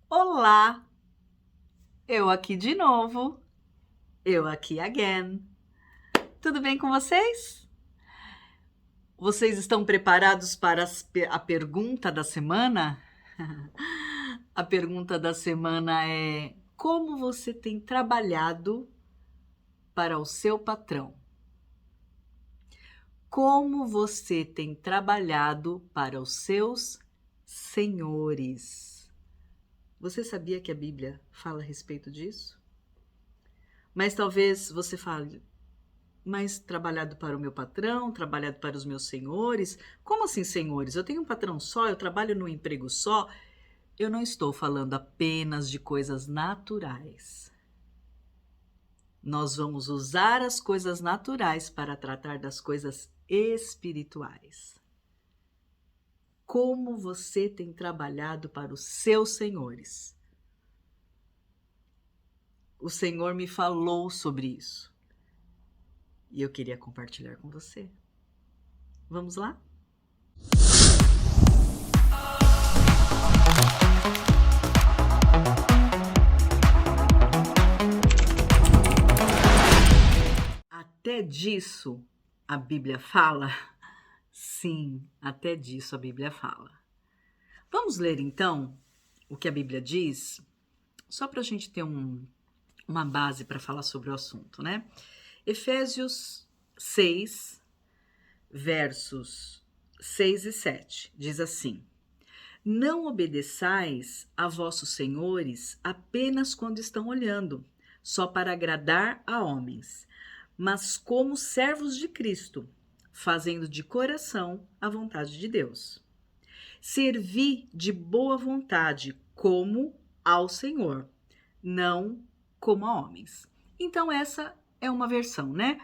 Olá, eu aqui de novo, eu aqui again. Tudo bem com vocês? Vocês estão preparados para a pergunta da semana? A pergunta da semana é: como você tem trabalhado para o seu patrão? Como você tem trabalhado para os seus senhores? Você sabia que a Bíblia fala a respeito disso? Mas talvez você fale, mas trabalhado para o meu patrão, trabalhado para os meus senhores. Como assim, senhores? Eu tenho um patrão só, eu trabalho num emprego só. Eu não estou falando apenas de coisas naturais. Nós vamos usar as coisas naturais para tratar das coisas espirituais. Como você tem trabalhado para os seus senhores? O Senhor me falou sobre isso e eu queria compartilhar com você. Vamos lá? Até disso a Bíblia fala? Sim, até disso a Bíblia fala. Vamos ler então o que a Bíblia diz, só para a gente ter uma base para falar sobre o assunto, né? Efésios 6, versos 6 e 7, diz assim: Não obedeçais a vossos senhores apenas quando estão olhando, só para agradar a homens, mas como servos de Cristo, fazendo de coração a vontade de Deus. Servi de boa vontade como ao Senhor, não como a homens. Então essa é uma versão, né?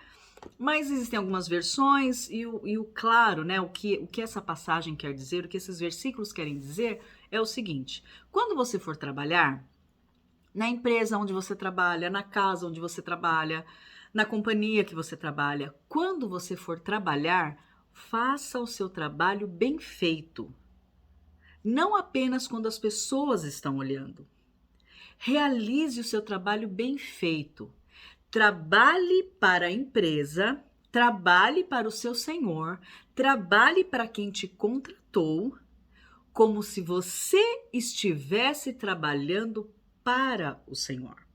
Mas existem algumas versões e o claro, né? O que essa passagem quer dizer, o que esses versículos querem dizer é o seguinte: quando você for trabalhar, na empresa onde você trabalha, na casa onde você trabalha, na companhia que você trabalha, quando você for trabalhar, faça o seu trabalho bem feito. Não apenas quando as pessoas estão olhando. Realize o seu trabalho bem feito. Trabalhe para a empresa, trabalhe para o seu senhor, trabalhe para quem te contratou, como se você estivesse trabalhando para o Senhor.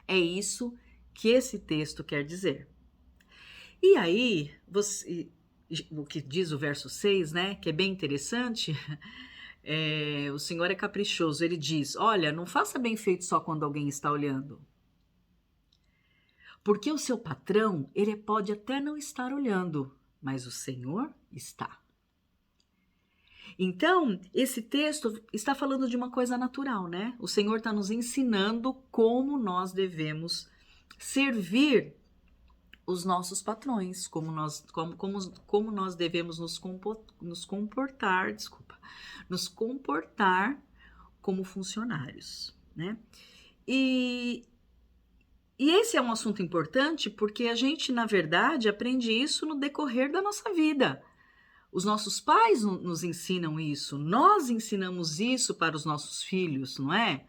É isso que esse texto quer dizer. E aí, o que diz o verso 6, né, que é bem interessante, o Senhor é caprichoso, ele diz, olha, não faça bem feito só quando alguém está olhando. Porque o seu patrão, ele pode até não estar olhando, mas o Senhor está. Então, esse texto está falando de uma coisa natural, né? O Senhor está nos ensinando como nós devemos servir os nossos patrões, como nós devemos nos comportar como funcionários, né? E esse é um assunto importante porque a gente, na verdade, aprende isso no decorrer da nossa vida. Os nossos pais nos ensinam isso, nós ensinamos isso para os nossos filhos, não é?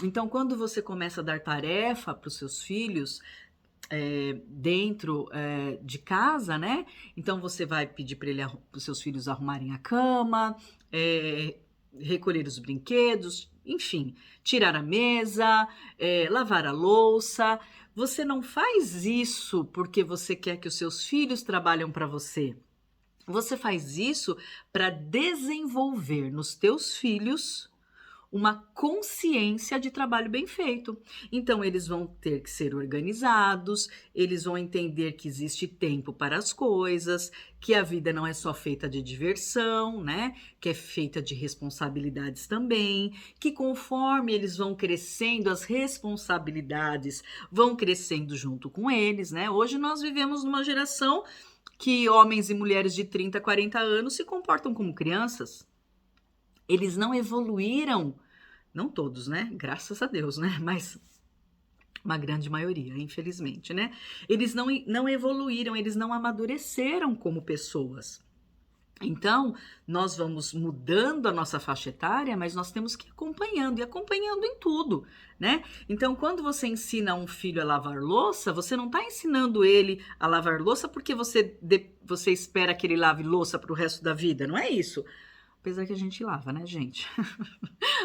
Então, quando você começa a dar tarefa para os seus filhos dentro de casa, né? Então, você vai pedir para os seus filhos arrumarem a cama, recolher os brinquedos, enfim, tirar a mesa, lavar a louça. Você não faz isso porque você quer que os seus filhos trabalhem para você. Você faz isso para desenvolver nos teus filhos uma consciência de trabalho bem feito. Então, eles vão ter que ser organizados, eles vão entender que existe tempo para as coisas, que a vida não é só feita de diversão, né? Que é feita de responsabilidades também, que conforme eles vão crescendo, as responsabilidades vão crescendo junto com eles, né? Hoje nós vivemos numa geração que homens e mulheres de 30, 40 anos se comportam como crianças. Eles não evoluíram, não todos, né? Graças a Deus, né? Mas uma grande maioria, infelizmente, né? Eles não evoluíram, eles não amadureceram como pessoas. Então, nós vamos mudando a nossa faixa etária, mas nós temos que ir acompanhando, e acompanhando em tudo, né? Então, quando você ensina um filho a lavar louça, você não está ensinando ele a lavar louça porque você espera que ele lave louça para o resto da vida, não é isso. Apesar que a gente lava, né, gente?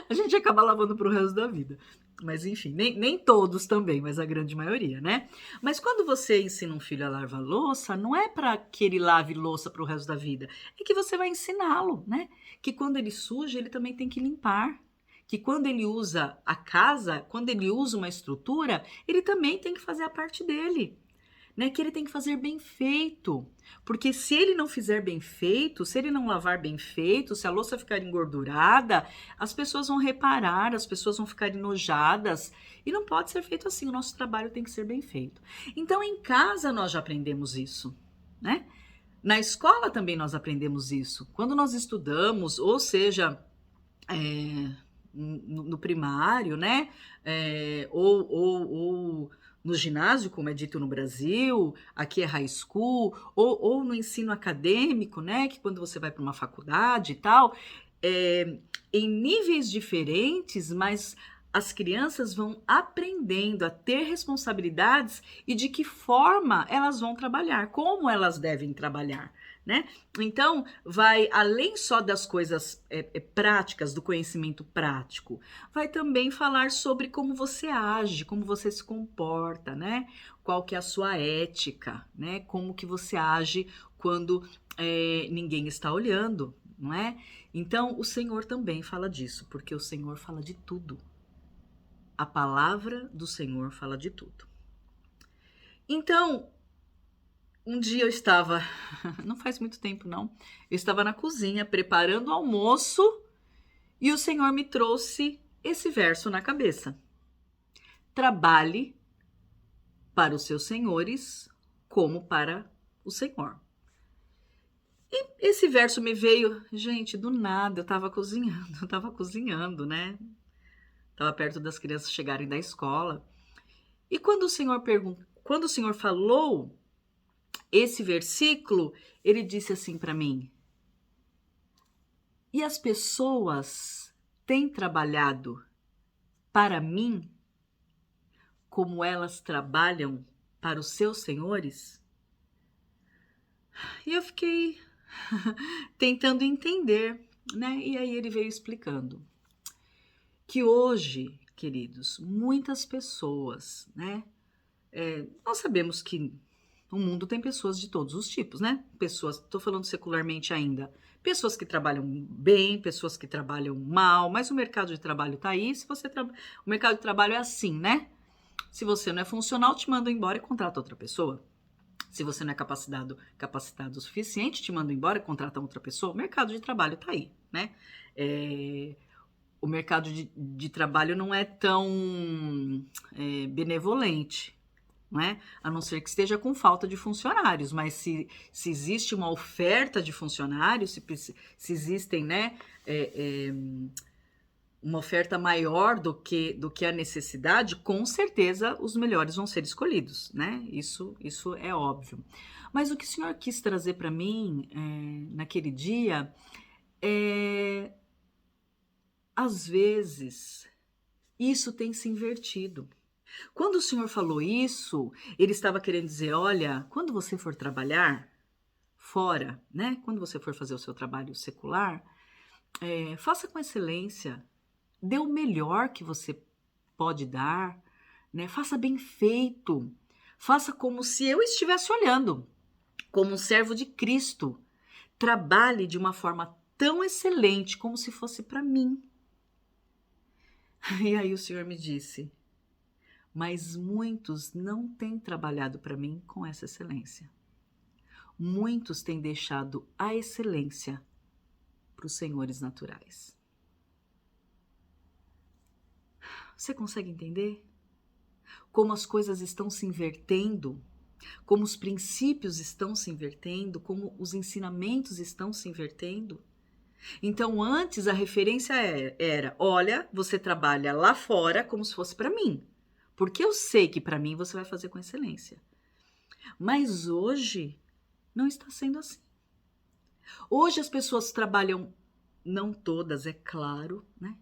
A gente acaba lavando para o resto da vida. Mas enfim, nem todos também, mas a grande maioria, né? Mas quando você ensina um filho a lavar louça, não é para que ele lave louça para o resto da vida, é que você vai ensiná-lo, né? Que quando ele suja, ele também tem que limpar. Que quando ele usa a casa, quando ele usa uma estrutura, ele também tem que fazer a parte dele. Né, que ele tem que fazer bem feito, porque se ele não fizer bem feito, se ele não lavar bem feito, se a louça ficar engordurada, as pessoas vão reparar, as pessoas vão ficar enojadas, e não pode ser feito assim, o nosso trabalho tem que ser bem feito. Então, em casa nós já aprendemos isso, né? Na escola também nós aprendemos isso. Quando nós estudamos, ou seja, no primário, né? Ou no ginásio, como é dito no Brasil, aqui é high school, ou no ensino acadêmico, né? Que quando você vai para uma faculdade e tal, em níveis diferentes, mas as crianças vão aprendendo a ter responsabilidades e de que forma elas vão trabalhar, como elas devem trabalhar. Né? Então, vai além só das coisas práticas, do conhecimento prático, vai também falar sobre como você age, como você se comporta, né? Qual que é a sua ética, né? Como que você age quando ninguém está olhando, não é? Então, o Senhor também fala disso, porque o Senhor fala de tudo. A palavra do Senhor fala de tudo. Então, um dia eu estava, não faz muito tempo não, eu estava na cozinha preparando o almoço e o Senhor me trouxe esse verso na cabeça. Trabalhe para os seus senhores como para o Senhor. E esse verso me veio, gente, do nada, eu estava cozinhando, né? Estava perto das crianças chegarem da escola. E quando o Senhor falou esse versículo, ele disse assim para mim: e as pessoas têm trabalhado para mim como elas trabalham para os seus senhores? E eu fiquei tentando entender, né? E aí ele veio explicando que hoje, queridos, muitas pessoas, né? Nós sabemos que no mundo tem pessoas de todos os tipos, né? Pessoas, estou falando secularmente ainda, pessoas que trabalham bem, pessoas que trabalham mal, mas o mercado de trabalho está aí. O mercado de trabalho é assim, né? Se você não é funcional, te mandam embora e contrata outra pessoa. Se você não é capacitado o suficiente, te mandam embora e contrata outra pessoa. O mercado de trabalho está aí, né? O mercado de trabalho não é tão benevolente, não é? A não ser que esteja com falta de funcionários, mas se existe uma oferta de funcionários, se existem, né, uma oferta maior do que a necessidade, com certeza os melhores vão ser escolhidos, né? Isso é óbvio. Mas o que o Senhor quis trazer para mim naquele dia às vezes, isso tem se invertido. Quando o Senhor falou isso, ele estava querendo dizer, olha, quando você for trabalhar fora, né? Quando você for fazer o seu trabalho secular, faça com excelência, dê o melhor que você pode dar, né? Faça bem feito, faça como se eu estivesse olhando, como um servo de Cristo. Trabalhe de uma forma tão excelente como se fosse para mim. E aí o Senhor me disse, mas muitos não têm trabalhado para mim com essa excelência. Muitos têm deixado a excelência para os senhores naturais. Você consegue entender? Como as coisas estão se invertendo, como os princípios estão se invertendo, como os ensinamentos estão se invertendo? Então, antes a referência era, olha, você trabalha lá fora como se fosse para mim, porque eu sei que para mim você vai fazer com excelência. Mas hoje não está sendo assim. Hoje as pessoas trabalham, não todas, é claro, né?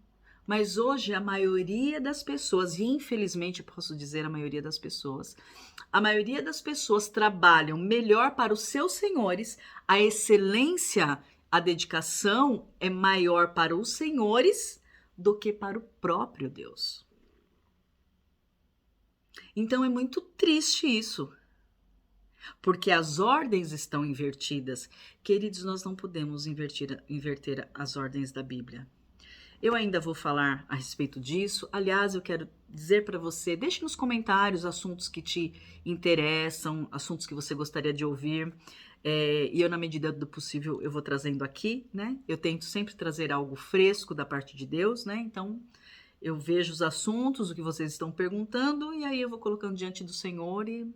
Mas hoje a maioria das pessoas, e infelizmente posso dizer a maioria das pessoas trabalham melhor para os seus senhores, a excelência, a dedicação é maior para os senhores do que para o próprio Deus. Então é muito triste isso, porque as ordens estão invertidas. Queridos, nós não podemos inverter as ordens da Bíblia. Eu ainda vou falar a respeito disso. Aliás, eu quero dizer para você, deixe nos comentários assuntos que te interessam, assuntos que você gostaria de ouvir. E eu, na medida do possível, eu vou trazendo aqui, né? Eu tento sempre trazer algo fresco da parte de Deus, né? Então, eu vejo os assuntos, o que vocês estão perguntando, e aí eu vou colocando diante do Senhor e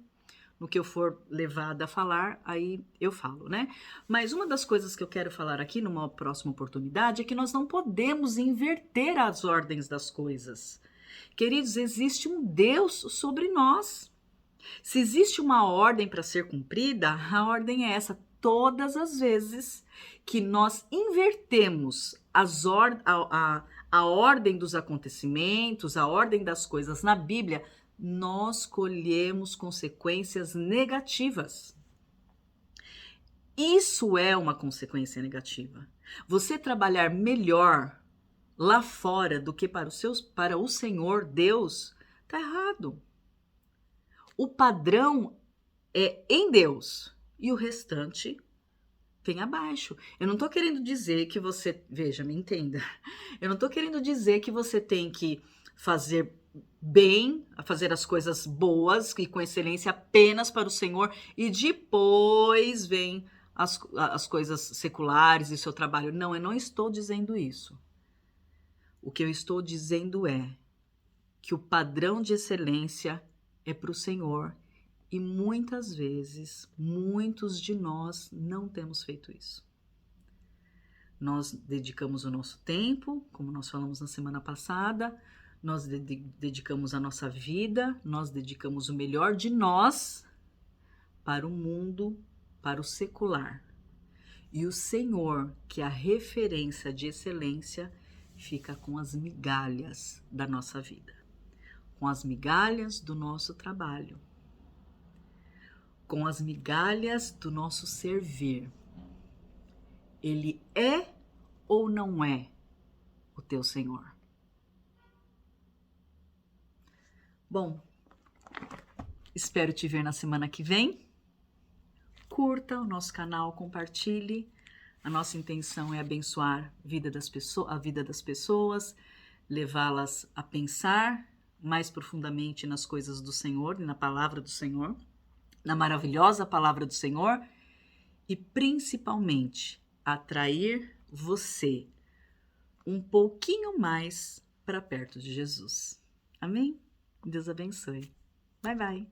no que eu for levada a falar, aí eu falo, né? Mas uma das coisas que eu quero falar aqui numa próxima oportunidade é que nós não podemos inverter as ordens das coisas. Queridos, existe um Deus sobre nós. Se existe uma ordem para ser cumprida, a ordem é essa. Todas as vezes que nós invertemos a ordem dos acontecimentos, a ordem das coisas na Bíblia, nós colhemos consequências negativas. Isso é uma consequência negativa. Você trabalhar melhor lá fora do que para o Senhor Deus, está errado. O padrão é em Deus e o restante vem abaixo. Eu não estou querendo dizer que você, veja, me entenda, eu não estou querendo dizer que você tem que fazer bem, a fazer as coisas boas e com excelência apenas para o Senhor e depois vem as coisas seculares e seu trabalho. Não, eu não estou dizendo isso. O que eu estou dizendo é que o padrão de excelência é para o Senhor e muitas vezes, muitos de nós não temos feito isso. Nós dedicamos o nosso tempo, como nós falamos na semana passada, nós dedicamos a nossa vida, nós dedicamos o melhor de nós para o mundo, para o secular. E o Senhor, que é a referência de excelência, fica com as migalhas da nossa vida, com as migalhas do nosso trabalho, com as migalhas do nosso servir. Ele é ou não é o teu Senhor? Bom, espero te ver na semana que vem. Curta o nosso canal, compartilhe. A nossa intenção é abençoar a vida das pessoas, levá-las a pensar mais profundamente nas coisas do Senhor e na palavra do Senhor, na maravilhosa palavra do Senhor e principalmente atrair você um pouquinho mais para perto de Jesus. Amém? Deus abençoe. Bye, bye.